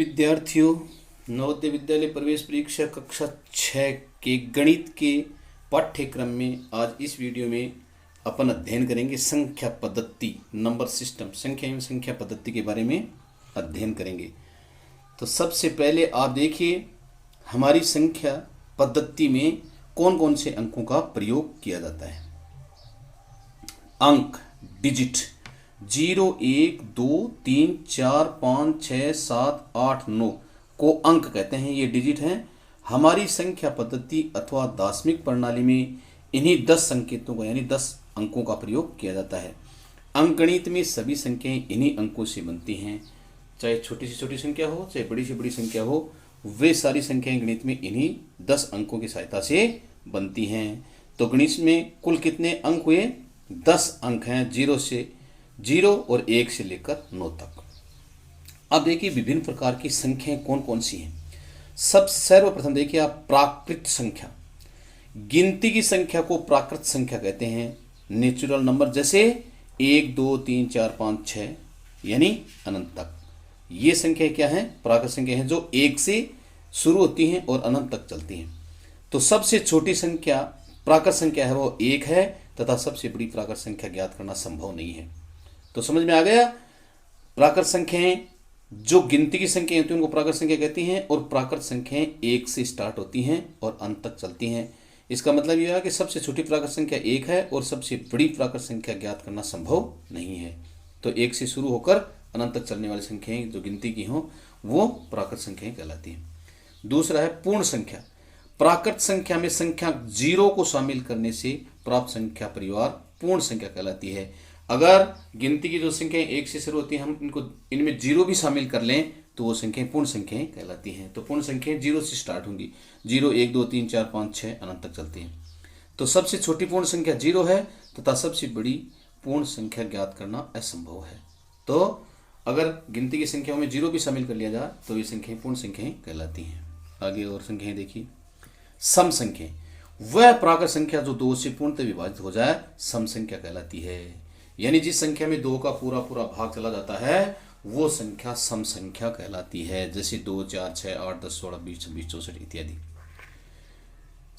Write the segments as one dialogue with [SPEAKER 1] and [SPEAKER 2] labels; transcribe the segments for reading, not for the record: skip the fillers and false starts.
[SPEAKER 1] विद्यार्थियों, नवोदय विद्यालय प्रवेश परीक्षा कक्षा 6 के गणित के पाठ्यक्रम में आज इस वीडियो में अपन अध्ययन करेंगे संख्या पद्धति, नंबर सिस्टम, संख्या एवं संख्या पद्धति के बारे में अध्ययन करेंगे। तो सबसे पहले आप देखिए हमारी संख्या पद्धति में कौन कौन से अंकों का प्रयोग किया जाता है। अंक, डिजिट 0, 1, 2, 3, 4, 5, 6, 7, 8, 9 को अंक कहते हैं। ये डिजिट हैं। हमारी संख्या पद्धति अथवा दार्शनिक प्रणाली में इन्हीं 10 संकेतों का यानी 10 अंकों का प्रयोग किया जाता है। अंकगणित में सभी संख्याएं इन्हीं अंकों से बनती हैं, चाहे छोटी से छोटी संख्या हो चाहे बड़ी से बड़ी संख्या हो, वे सारी संख्याएं गणित में इन्हीं 10 अंकों की सहायता से बनती हैं। तो गणित में कुल कितने अंक हुए? 10 अंक हैं, 0 और 1 से लेकर 9 तक। अब देखिए विभिन्न प्रकार की संख्याएं कौन कौन सी हैं। सर्वप्रथम देखिए आप प्राकृत संख्या, गिनती की संख्या को प्राकृत संख्या कहते हैं। नेचुरल नंबर जैसे 1, 2, 3, 4, 5, 6 यानी अनंत तक। ये संख्या क्या है? प्राकृत संख्या है जो 1 से शुरू होती हैं और अनंत तक चलती हैं। तो सबसे छोटी संख्या प्राकृत संख्या है वो 1 है तथा सबसे बड़ी प्राकृत संख्या ज्ञात करना संभव नहीं है। तो समझ में आ गया। प्राकृत संख्याएं जो गिनती की संख्याएं होती हैं उनको प्राकृत संख्या कहती हैं और प्राकृत संख्याएं 1 से स्टार्ट होती हैं और अंत तक चलती हैं। इसका मतलब यह है कि सबसे छोटी प्राकृत संख्या 1 है और सबसे बड़ी प्राकृत संख्या ज्ञात करना संभव नहीं है। तो 1 से शुरू होकर अनंत तक चलने वाली संख्याएं जो गिनती की हों वो प्राकृत संख्याएं कहलाती हैं। दूसरा है पूर्ण संख्या। प्राकृत संख्या में संख्या 0 को शामिल करने से प्राप्त संख्या परिवार पूर्ण संख्या कहलाती है। अगर गिनती की जो संख्याएं 1 से शुरू होती हैं हम इनमें 0 भी शामिल कर लें तो वो संख्याएं पूर्ण संख्याएं कहलाती हैं। तो पूर्ण संख्याएं 0 से स्टार्ट होंगी। 0, 1, 2, 3, 4, 5, 6 अनंत तक चलती हैं। तो सबसे छोटी पूर्ण संख्या 0 है तथा सबसे बड़ी पूर्ण संख्या ज्ञात करना असंभव है। तो अगर गिनती की संख्याओं में 0 भी शामिल कर लिया जाए तो ये संख्याएं पूर्ण संख्याएं कहलाती हैं। आगे और संख्याएं देखिए। सम संख्या, वह प्राकृत संख्या जो 2 से पूर्णतः विभाजित हो जाए सम संख्या कहलाती है। यानी जिस संख्या में 2 का पूरा भाग चला जाता है वो संख्या सम संख्या कहलाती है। जैसे 2, 4, 6, 8, 10, 16, 20, 26, 64 इत्यादि।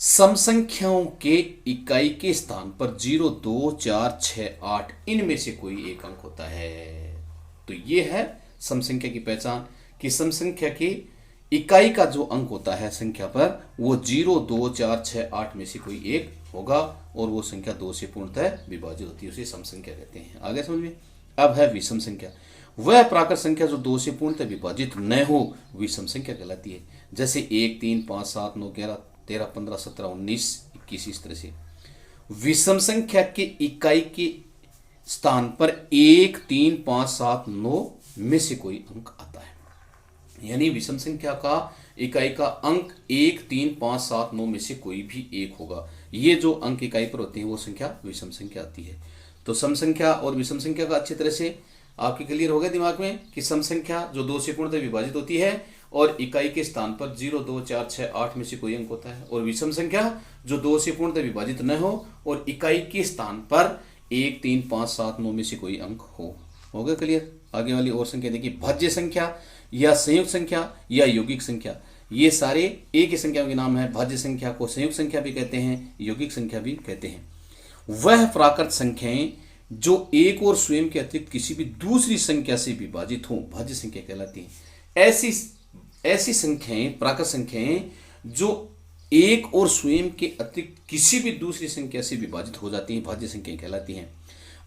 [SPEAKER 1] सम संख्याओं के इकाई के स्थान पर 0, 2, 4, 6, 8 इनमें से कोई एक अंक होता है। तो ये है सम संख्या की पहचान कि सम संख्या की इकाई का जो अंक होता है संख्या पर वो 0, 2, 4, 6, 8 में से कोई एक होगा और वो संख्या 2 से पूर्णतः विभाजित होती है, उसे सम संख्या कहते हैं। आगे समझ में। अब है विषम संख्या, वह प्राकृत संख्या जो 2 से पूर्णतः विभाजित न हो विषम संख्या कहलाती है। जैसे 1, 3, 5, 7, 9, 11, 13, 15, 17, 19, 21 इस तरह से। विषम संख्या के इकाई के स्थान पर 1, 3, 5, 7, 9 में से कोई अंक आता है। यानी विषम संख्या का इकाई का अंक 1, 3, 5, 7, 9 में से कोई भी एक होगा। ये जो अंक इकाई पर होते हैं वो संख्या विषम संख्या आती है। तो सम संख्या और विषम संख्या का अच्छी तरह से आपके क्लियर हो गया दिमाग में कि सम संख्या जो 2 से पूर्णतः विभाजित होती है और इकाई के स्थान पर 0, 2, 4, 6, 8 में से कोई अंक होता है, और विषम संख्या जो 2 से पूर्णतः विभाजित न हो और इकाई के स्थान पर 1, 3, 5, 7, 9 में से कोई अंक हो गया क्लियर। आगे वाली और संख्या देखिए। भाज्य संख्या या संयुक्त संख्या या यौगिक संख्या, ये सारे एक ही संख्याओं के नाम है। भाज्य संख्या को संयुक्त संख्या भी कहते हैं, यौगिक संख्या भी कहते हैं। वह प्राकृत संख्याएं जो एक और स्वयं के अतिरिक्त किसी भी दूसरी संख्या से विभाजित हों भाज्य संख्या कहलाती हैं। ऐसी संख्याएं प्राकृत संख्याएं जो एक और स्वयं के अतिरिक्त किसी भी दूसरी संख्या से विभाजित हो जाती हैं भाज्य संख्या कहलाती हैं।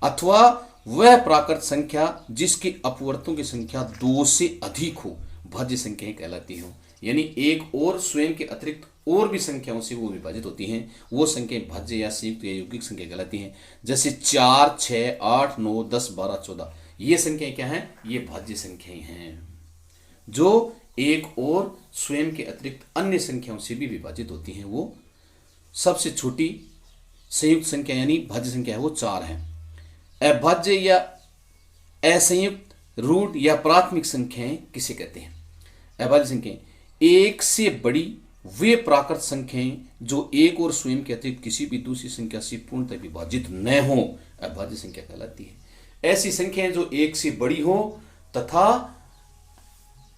[SPEAKER 1] अथवा वह प्राकृत संख्या जिसके अपवर्तों की संख्या 2 से अधिक हो भाज्य संख्याएं कहलाती हो। यानी एक और स्वयं के अतिरिक्त और भी संख्याओं से वो विभाजित होती हैं, वो संख्याएं भाज्य या संयुक्त या यौगिक संख्या कहलाती हैं। जैसे 4, 6, 8, 9, 10, 12, 14 ये संख्याएं क्या हैं? ये भाज्य संख्याएं हैं जो एक और स्वयं के अतिरिक्त अन्य संख्याओं से भी विभाजित होती हैं। वो सबसे छोटी संयुक्त संख्या यानी भाज्य संख्या है वो 4 है। अभाज्य या असंयुक्त रूट या प्राथमिक संख्याएं किसे कहते हैं? अभाज्य संख्याएं 1 से बड़ी वे प्राकृत संख्याएं जो एक और स्वयं के अतिरिक्त किसी भी दूसरी संख्या से पूर्णतः विभाजित न हो अभाज्य संख्या कहलाती है। ऐसी संख्याएं जो 1 से बड़ी हो तथा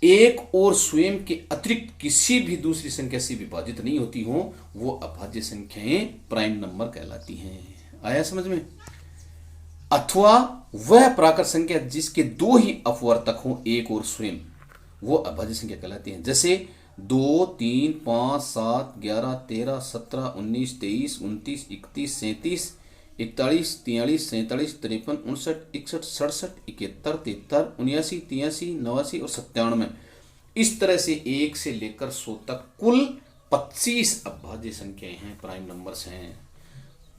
[SPEAKER 1] एक और स्वयं के अतिरिक्त किसी भी दूसरी संख्या से विभाजित नहीं होती हो, वो अभाज्य संख्याएं प्राइम नंबर कहलाती हैं। आया समझ में? अथवा वह प्राकृत संख्या जिसके दो ही अपवर्तक हो, एक और स्वयं, वो अभाज्य संख्या कहलाती है। जैसे 2, 3, 5, 7, 11, 13, 17, 19, 23, 29, 31, 37, 41, 43, 47, 53, 59, 61, 67, 71, 73, 79, 83, 89 और 97। इस तरह से 1 से लेकर 100 तक कुल 25 अभाज्य संख्याएं हैं, प्राइम नंबर्स हैं।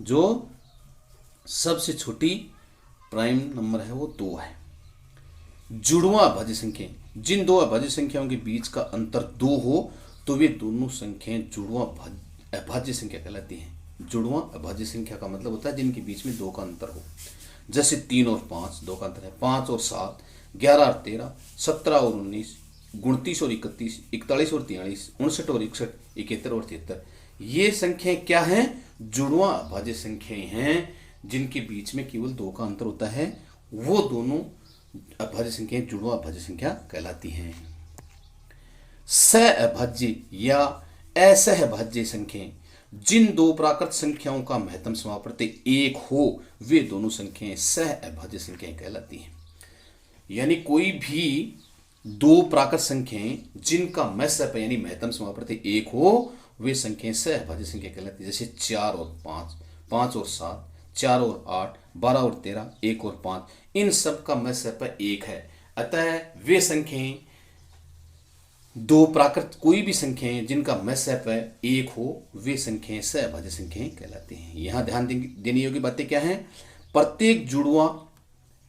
[SPEAKER 1] जो सबसे छोटी प्राइम नंबर है वो 2 है। जुड़वा अभाज्य संख्या, जिन दो अभाज्य संख्याओं के बीच का अंतर 2 हो तो वे दोनों संख्याएं जुड़वा अभाज्य संख्या कहलाती हैं। जुड़वा अभाज्य संख्या का मतलब होता है जिनके बीच में 2 का अंतर हो। जैसे 3 और 5 2 का अंतर है, 5 और 7, 11 और 13, 17 और 19, 29 और 31, 41 और 43, 59 और 61, 71 और 73। ये संख्याएं क्या हैं? जुड़वा अभाज्य संख्याएं हैं जिनके बीच में केवल 2 का अंतर होता है। वो दोनों अभाज्य संख्याएं जुड़वा अभाज्य संख्या कहलाती हैं। सहअभाज्य या असहभाज्य संख्याएं, जिन दो प्राकृत संख्याओं का महत्तम समापवर्ती 1 हो, वे दोनों संख्याएं सहअभाज्य संख्याएं कहलाती हैं। यानी कोई भी दो प्राकृत संख्याएं जिनका महत्तम यानी महत्तम समापवर्ती 1 हो, वे संख्याएं सहअभाज्य संख्या कहलाती है। जैसे 4 और 5, 5 और 7, 4 और 8, 12 और 13, 1 और 5, इन सब का महत्तम 1 है। अतः वे संख्याएं दो प्राकृत कोई भी संख्याएं जिनका महत्तम 1 हो, वे संख्याएं सहअभाज्य संख्याएं कहलाती हैं। यहां ध्यान देने योग्य बातें क्या हैं? प्रत्येक जुड़वा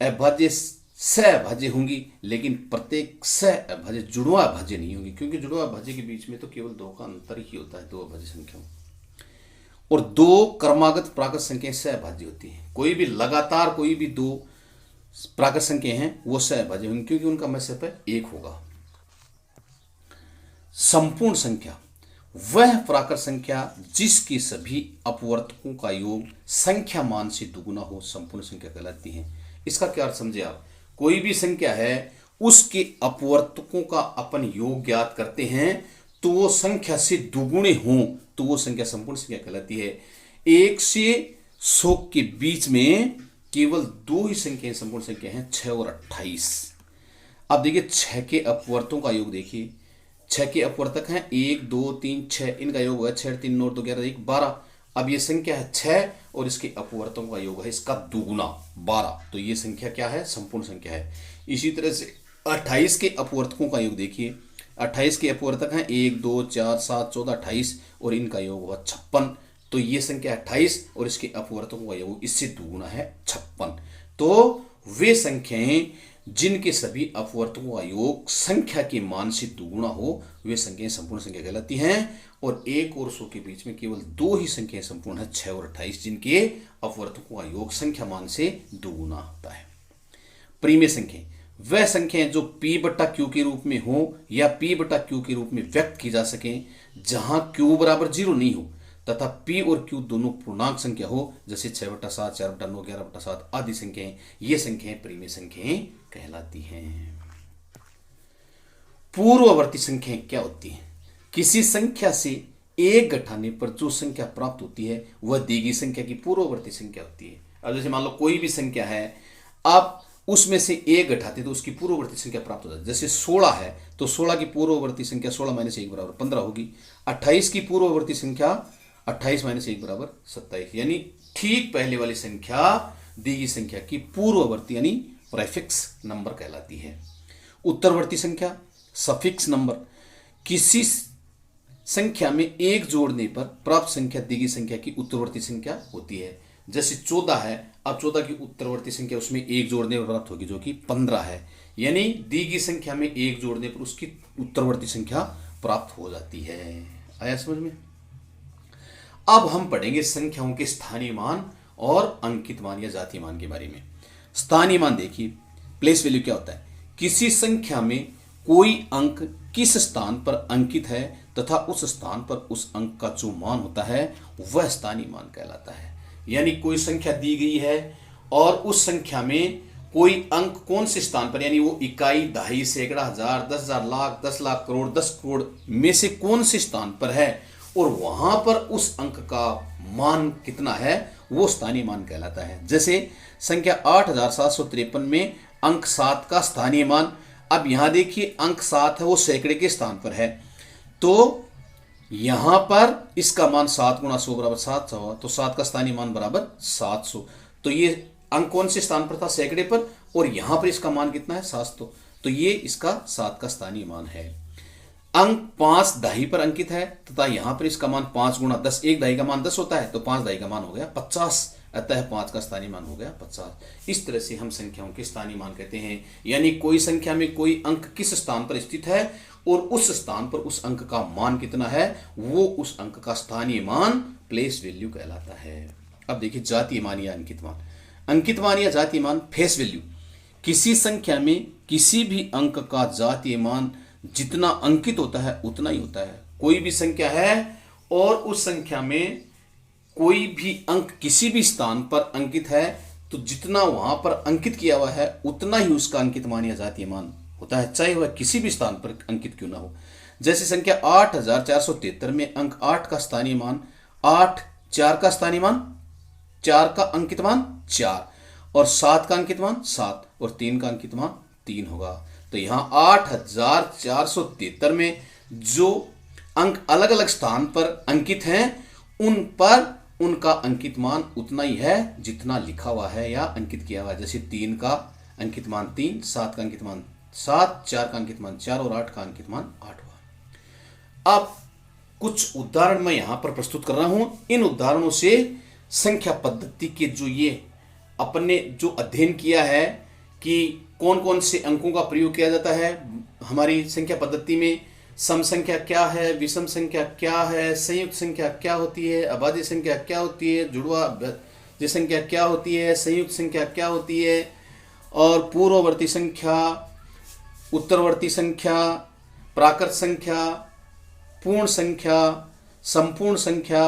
[SPEAKER 1] अभाज्य सहअभाज्य होंगी, लेकिन प्रत्येक सहअभाज्य जुड़वा अभाज्य नहीं होंगी, क्योंकि जुड़वा अभाज्य के बीच में तो केवल 2 का अंतर ही होता है, 2 अभाज्य संख्याओं। और 2 क्रमागत प्राकृत संख्याएं सहअभाज्य होती हैं। कोई भी लगातार कोई भी 2 प्राकृत संख्याएं हैं वो सहअभाज्य होंगी, क्योंकि उनका महत्तम 1 होगा। संपूर्ण संख्या वह प्राकृत संख्या जिसके सभी अपवर्तकों का योग संख्या मान से दुगुना हो, संपूर्ण संख्या कहलाती है। इसका क्या अर्थ समझे आप? कोई भी संख्या है, उसके अपवर्तकों का अपन योग ज्ञात करते हैं तो वो संख्या से दुगुने हों तो वो संख्या संपूर्ण संख्या कहलाती है। 1 से 100 के बीच में केवल 2 ही संख्याएं संपूर्ण संख्या हैं, 6 और 28। अब देखिए 6 के अपवर्तों का योग देखिए, 6 के अपवर्तक हैं 1, 2, 3, 6, इनका योग है 6, 3, 9, 2, 11, 1, 12। अब ये संख्या है 6 और इसके अपवर्तकों का योग है इसका दुगुना 12, तो ये संख्या क्या है? संपूर्ण संख्या है। इसी तरह से 28 के अपवर्तकों का योग देखिए, 28 के अपवर्तक हैं 1, 2, 4, 7, 14, 28 और इनका योग हुआ 56, तो ये संख्या 28 और इसके अपवर्तकों का योग इससे दुगुना है 56। तो वे संख्याएं जिनके सभी अपवर्तकों का योग संख्या के मान से दुगुना हो, वे संख्याएं संपूर्ण संख्या कहलाती हैं। और 1 और 100 के बीच में केवल 2 ही संख्याएं संपूर्ण है, 6 और 28, जिनके अपवर्तकों का योग संख्या मान से दुगुना होता है। परिमेय संख्या वह संख्याएं जो p/q के रूप में हो या p/q के रूप में व्यक्त की जा सके, जहां q बराबर 0 नहीं हो तथा p और q दोनों पूर्णांक संख्या हो, जैसे 6/7, 4/9, 11/7 आदि संख्याएं, ये संख्याएं परिमेय संख्याएं कहलाती हैं। पूर्ववर्ती संख्याएं क्या होती हैं? किसी संख्या से 1 घटाने पर जो संख्या प्राप्त होती है वह दी गई संख्या की पूर्ववर्ती संख्या होती है। अब जैसे मान लो कोई भी संख्या है, आप उसमें से 1 घटाते तो उसकी पूर्ववर्ती संख्या प्राप्त हो जाती है। जैसे 16 है तो 16 की पूर्ववर्ती संख्या 16 - 1 बराबर 15 होगी। 28 की पूर्ववर्ती संख्या 28 - 1 बराबर 27, यानी ठीक पहले वाली संख्या दी गई संख्या की पूर्ववर्ती यानी प्रीफिक्स नंबर कहलाती है। उत्तरवर्ती संख्या सफिक्स नंबर, किसी संख्या में 1 जोड़ने पर प्राप्त संख्या दी गई संख्या की उत्तरवर्ती संख्या होती है। जैसे 14 है, अब 14 की उत्तरवर्ती संख्या उसमें 1 जोड़ने पर प्राप्त होगी जो कि 15 है, यानी दी गई संख्या में 1 जोड़ने पर उसकी उत्तरवर्ती संख्या प्राप्त हो जाती है। आया समझ में? अब हम पढ़ेंगे संख्याओं के स्थानीय मान और अंकित मान या जातीय मान के बारे में। स्थानीय मान देखिए, प्लेस वैल्यू क्या होता है? किसी संख्या में कोई अंक किस स्थान पर अंकित है तथा उस स्थान पर उस अंक का जो मान होता है वह स्थानीय मान कहलाता है। यानी कोई संख्या दी गई है और उस संख्या में कोई अंक कौन से स्थान पर, यानी वो इकाई, दहाई, सैकड़ा, हजार, 10,000, लाख, 10 लाख, करोड़, 10 करोड़ में से कौन से स्थान पर है और वहां पर उस अंक का मान कितना है, वो स्थानीय मान कहलाता है। जैसे संख्या 8753 में अंक 7 का स्थानीय मान, अब यहां देखिए अंक 7 है वो सैकड़े के स्थान पर है, तो यहां पर इसका मान 7 गुणा 100 बराबर 700, तो 7 का स्थानीय मान बराबर 700। तो ये अंक कौन से स्थान पर था, सैकड़े पर, और यहां पर इसका मान कितना है, 700, तो ये इसका 7 का स्थानीय मान है। अंक 5 दहाई पर अंकित है तथा यहां पर इसका मान 5 गुणा 10, एक दहाई का मान 10 होता है, तो 5 दहाई का मान हो गया 50, अतः 5 का स्थानीय मान हो गया 50। इस तरह से हम संख्याओं के स्थानीय मान कहते हैं, यानी कोई संख्या में कोई अंक किस स्थान पर स्थित है और उस स्थान पर उस अंक का मान कितना है, वो उस अंक का स्थानीय मान, प्लेस वैल्यू कहलाता है। अब देखिए जातीय मान या अंकित मान। अंकित मान या जातीय मान, फेस वैल्यू, किसी संख्या में किसी भी अंक का जातीय मान जितना अंकित होता है उतना ही होता है। कोई भी संख्या है और उस संख्या में कोई भी अंक किसी भी स्थान पर अंकित है, तो जितना वहां पर अंकित किया हुआ है उतना ही उसका अंकित मान या जातीय मान होता है, चाहे वह किसी भी स्थान पर अंकित क्यों ना हो। जैसे संख्या 8473 में अंक 8 का स्थानीय मान 8, 4 का स्थानीय मान 4 का अंकित मान 4 और 7 का अंकित मान 7 और 3 का अंकित मान 3 होगा। तो यहां 8473 में जो अंक अलग अलग स्थान पर अंकित हैं उन पर उनका अंकित मान उतना ही है जितना लिखा हुआ है या अंकित किया हुआ है। जैसे 3 का अंकित मान 3, 7 का अंकित मान 7, 4 का अंकित मान 4 और 8 का अंकित मान 8 हुआ। अब कुछ उदाहरण मैं यहां पर प्रस्तुत कर रहा हूं। इन उदाहरणों से संख्या पद्धति के जो ये अपने जो अध्ययन किया है कि कौन कौन से अंकों का प्रयोग किया जाता है हमारी संख्या पद्धति में, सम संख्या क्या है, विषम संख्या क्या है, संयुक्त संख्या क्या होती है, अभाज्य संख्या क्या होती है, जुड़वा भाज्य संख्या क्या होती है, संयुक्त संख्या क्या होती है, और पूर्ववर्ती संख्या, उत्तरवर्ती संख्या, प्राकृत संख्या, पूर्ण संख्या, संपूर्ण संख्या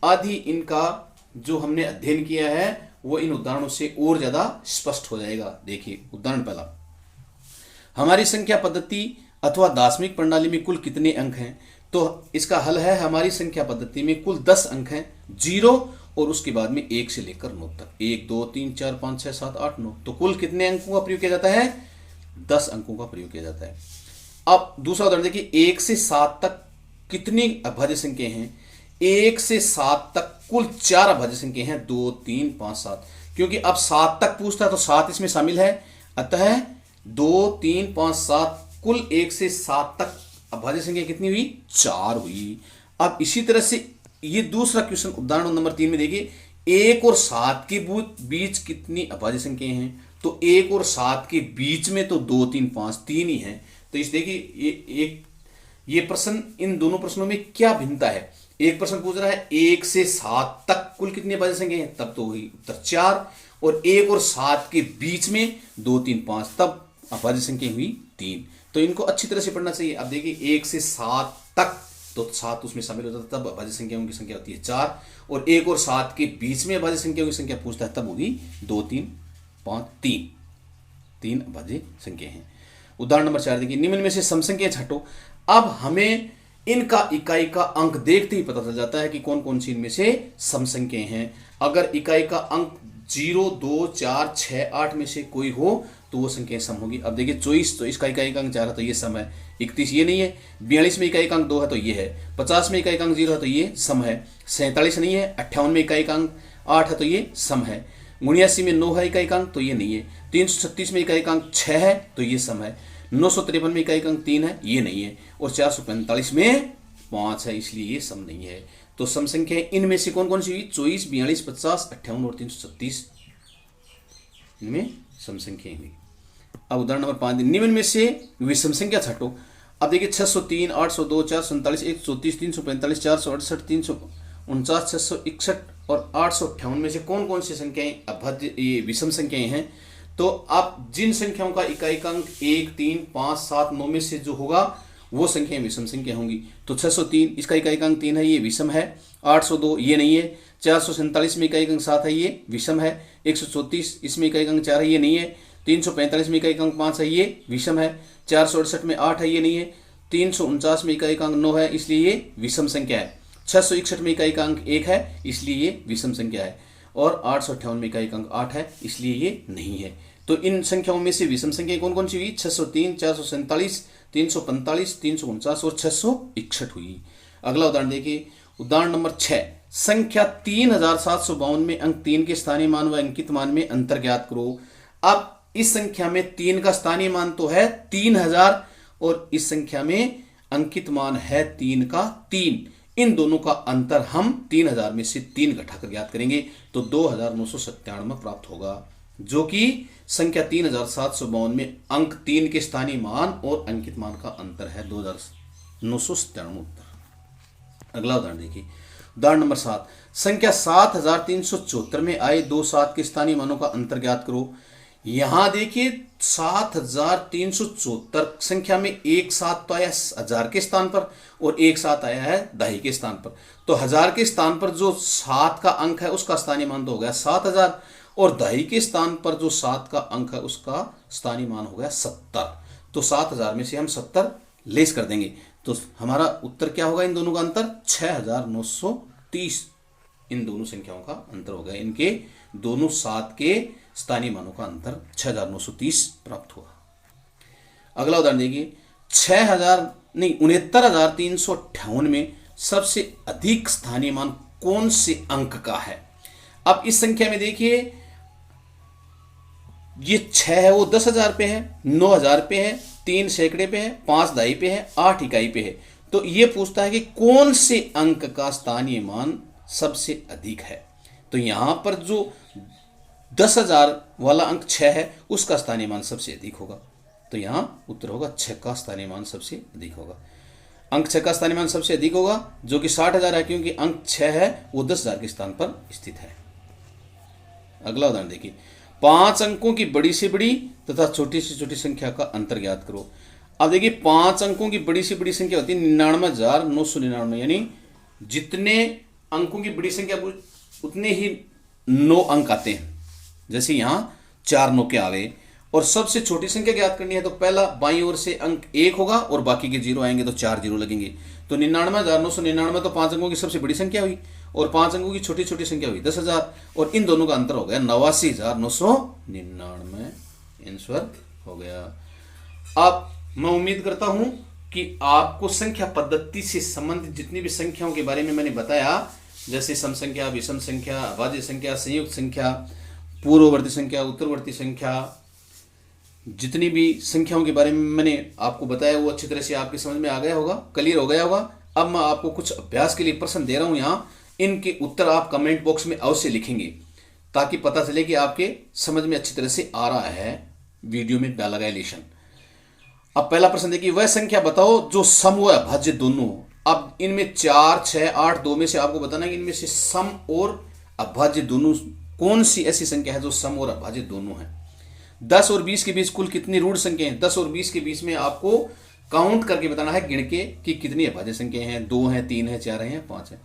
[SPEAKER 1] आदि, इनका जो हमने अध्ययन किया है वो इन उदाहरणों से और ज्यादा स्पष्ट हो जाएगा। देखिए उदाहरण पहला, हमारी संख्या पद्धति अथवा दार्शनिक प्रणाली में कुल कितने अंक हैं, तो इसका हल है हमारी संख्या पद्धति में कुल 10 अंक हैं, 0 और उसके बाद में 1 से लेकर 9 तक, 1 2 3 4 5 6 7 8 9, तो कुल कितने अंकों का प्रयोग किया जाता है, 10 अंकों का प्रयोग किया जाता है। अब दूसरा उदाहरण देखिए, 1 से 7 तक कितनी अभाज्य संख्या हैं, 1 से 7 तक कुल 4 अभाज्य संख्या हैं, 2 3 5 7, क्योंकि अब 7 तक पूछता है तो 7 इसमें शामिल है, अतः 2 3 5 7 कुल 1 से 7 तक अभाज्य संख्या कितनी हुई, 4 हुई। अब इसी तरह से ये दूसरा क्वेश्चन उदाहरण नंबर 3 में देखिए, 1 और 7 के बीच कितनी अभाज्य संख्या हैं, तो 1 और 7 के बीच में तो 2 3 5 3 ही है। तो इस देखिए ये प्रश्न, इन दोनों प्रश्नों में क्या भिन्नता है, एक प्रश्न पूछ रहा है 1 से 7 तक कुल कितनी अभाज्य संख्या हैं, तब तो हुई उत्तर 4, और 1 और 7 के बीच में 2 3 5 तब अभाज्य संख्या हुई 3। तो इनको अच्छी तरह से पढ़ना चाहिए। अब देखिए 1 से 7 तक तो 7 उसमें शामिल होता है, तब अभाज्य संख्याओं की संख्या होती है 4, और 1 और 7 के बीच में अभाज्य संख्याओं की संख्या पूछता है तब होगी 2 3 5 3 अभाज्य संख्या हैं। उदाहरण नंबर 4 देखिए, निम्न में से सम संख्या छांटो। अब हमें इनका इकाई का अंक देखते ही पता चल जाता है कि कौन कौन सी इनमें से सम संख्याएं हैं। अगर इकाई का अंक 0 2 4 6 8 में से कोई हो तो वो संख्या सम होगी। अब देखिए 24 का इकाई का अंक 4 है तो ये सम है, 31 ये नहीं है, 42 में इकाई का अंक 2 है तो ये है, 50 में इकाई का अंक 0 है तो ये सम है, 47 नहीं है, 58 में इकाई का अंक 8 है तो ये सम है, 79 में 9 है इकाई का अंक तो ये नहीं है, 336 में इकाई का अंक 6 है तो ये सम है, 953 में इकाई का अंक 3 है ये नहीं है, और 445 में 5 है इसलिए ये सम नहीं है। तो सम संख्या इनमें से कौन कौन सी हुई, 24 42 50 58 और 336 इनमें सम संख्या हुई। अब उदाहरण नंबर 5, निम्न में से विषम संख्या छांटो। अब देखिए 603 802 447 134 345 468 349 661 और 858 में से कौन कौन सी संख्याएं अभाज्य ये विषम संख्याएं हैं। तो आप जिन संख्याओं का इकाई का अंक 1 3 5 7 9 में से जो होगा वो संख्या विषम संख्या होंगी। तो 603 इसका इकाई अंक 3 है, ये विषम है। 802 ये नहीं है। 447 में इकाई अंक 7 है, ये विषम है। 134 इसमें इकाई अंक 4 है, ये नहीं है। 345 में इकाई अंक 5 है, ये विषम है। 468 में 8 है, ये नहीं है। 349 में इकाई अंक 9 है, इसलिए ये विषम संख्या है। 661 में इकाई अंक 1 है, इसलिए ये विषम संख्या है। और 858 में इकाई अंक 8 है, इसलिए ये नहीं है। तो इन संख्याओं में से विषम संख्या कौन कौन सी हुई? 603, 447, 345, 349 और 661 हुई। अगला उदाहरण देखिए, उदाहरण नंबर 6। संख्या 3752 में अंक 3 के स्थानीय मान व अंकित मान में अंतर ज्ञात करो। अब इस संख्या में 3 का स्थानीय मान तो है 3000 और इस संख्या में अंकित मान है 3 का 3। इन दोनों का अंतर हम 3000 में से 3 घटाकर ज्ञात करेंगे तो 2997 प्राप्त होगा, जो कि संख्या 3752 में अंक 3 के स्थानीय मान और अंकित मान का अंतर है 2997 उत्तर। अगला उदाहरण देखिए, उदाहरण नंबर 7। संख्या 7374 में आए 2 7 के स्थानीय मानों का अंतर ज्ञात करो। यहां देखिए 7374 संख्या में एक 7 तो आया 1000 के स्थान पर और एक 7 आया है दहाई के स्थान पर। तो 1000 के स्थान पर जो 7 का अंक है उसका स्थानीय मान तो हो गया 7000 और दहाई के स्थान पर जो 7 का अंक है उसका स्थानीय मान हो गया 70। तो 7000 में से हम 70 लेस कर देंगे तो हमारा उत्तर क्या होगा? इन दोनों का अंतर 6930। इन दोनों संख्याओं का अंतर हो गया, इनके दोनों 7 के स्थानीय मानों का अंतर 6930 प्राप्त हुआ। अगला उदाहरण देखिए, 69,358 में सबसे अधिक स्थानीय मान कौन से अंक का है? अब इस संख्या में देखिए ये 6 है वो 10,000 पे है, 9,000 पे है, 3 सैकड़े पे है, 5 दहाई पे है, 8 इकाई पे है। तो ये पूछता है कि कौन से अंक का स्थानीय मान सबसे अधिक है। तो यहां पर जो 10,000 वाला अंक 6 है उसका स्थानीय मान सबसे अधिक होगा। तो यहां उत्तर होगा 6 का स्थानीय मान सबसे अधिक होगा। अंक 6 का स्थानीय मान सबसे अधिक होगा जो कि 60,000 है, क्योंकि अंक 6 है वो 10,000 के स्थान पर स्थित है। अगला उदाहरण देखिए, 5 अंकों की बड़ी से बड़ी तथा छोटी से छोटी संख्या का अंतर ज्ञात करो। अब देखिए 5 अंकों की बड़ी से बड़ी संख्या होती है 99,999, यानी जितने अंकों की बड़ी संख्या उतने ही 9 अंक आते हैं। जैसे यहां 4 9 के आ गए। और सबसे छोटी संख्या ज्ञात करनी है तो पहला बाईं ओर से अंक 1 होगा और बाकी के 0 आएंगे तो 4 0 लगेंगे। तो 99,999 तो 5 अंकों की सबसे बड़ी संख्या हुई और 5 अंकों की छोटी छोटी संख्या हुई 10,000 और इन दोनों का अंतर हो गया 89,999। आंसर हो गया। अब मैं उम्मीद करता हूं कि आपको संख्या पद्धति से संबंधित जितनी भी संख्याओं के बारे में मैंने बताया, जैसे सम संख्या, विषम संख्या, अभाज्य संख्या, संयुक्त संख्या, पूर्ववर्ती संख्या, उत्तरवर्ती संख्या, जितनी भी संख्याओं के बारे में मैंने आपको बताया वो अच्छी तरह से आपकी समझ में आ गया होगा, क्लियर हो गया होगा। अब मैं आपको कुछ अभ्यास के लिए प्रश्न दे रहा हूं यहाँ, इनके उत्तर आप कमेंट बॉक्स में अवश्य लिखेंगे ताकि पता चले कि आपके समझ में अच्छी तरह से आ रहा है वीडियो में डाला गया लेसन। अब पहला प्रश्न देखिए, वह संख्या बताओ जो सम व अभाज्य दोनों हो। अब इनमें 4 6 8 2 में से आपको बताना है कि इनमें से सम और अभाज्य दोनों कौन सी ऐसी संख्या है जो सम और अभाज्य दोनों है। 10 और 20 के बीच कुल कितनी ऋण संख्या है? 10 और 20 के बीच में आपको काउंट करके बताना है, गिण के कि कितनी अभाज्य संख्या हैं। 2 है, 3 है, 4 है, 5 है।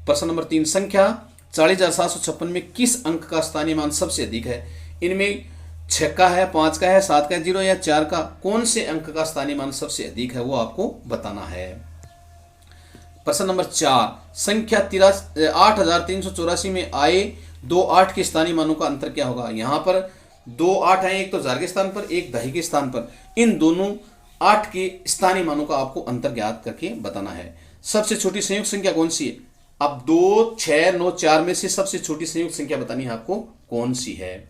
[SPEAKER 1] प्रश्न नंबर 3, संख्या 40,756 में किस अंक का स्थानीय मान सबसे अधिक है? इनमें 6 का है, 5 का है, 7 का है, 0 या 4 का, कौन से अंक का स्थानीय मान सबसे अधिक है वो आपको बताना है। प्रश्न नंबर 4, संख्या 8,384 में आए 2 8 के स्थानीय मानों का अंतर क्या होगा? यहां पर 2 8 है, एक तो 1000 के स्थान पर, एक दहाई के स्थान पर। इन दोनों 8 के स्थानीय मानों का आपको अंतर ज्ञात करके बताना है। सबसे छोटी संयुक्त संख्या कौन सी है? अब 2 6 9 4 में से सबसे छोटी संयुक्त संख्या बतानी है आपको कौन सी है।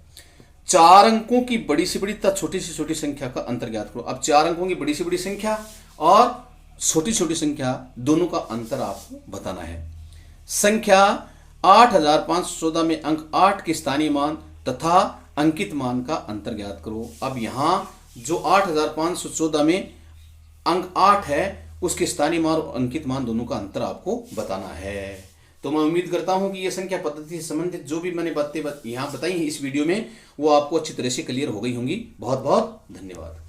[SPEAKER 1] 4 अंकों की बड़ी से बड़ी तथा छोटी से छोटी संख्या का अंतर ज्ञात करो। अब 4 अंकों की बड़ी से बड़ी संख्या और छोटी छोटी संख्या दोनों का अंतर आपको बताना है। संख्या 8,514 में अंक 8 के स्थानीय मान तथा अंकित मान का अंतर ज्ञात करो। अब यहां जो 8,514 में अंक 8 है उसके स्थानीय मान और अंकित मान दोनों का अंतर आपको बताना है। तो मैं उम्मीद करता हूं कि यह संख्या पद्धति से संबंधित जो भी मैंने बातें यहां बताई हैं इस वीडियो में वो आपको अच्छी तरह से क्लियर हो गई होंगी। बहुत बहुत धन्यवाद।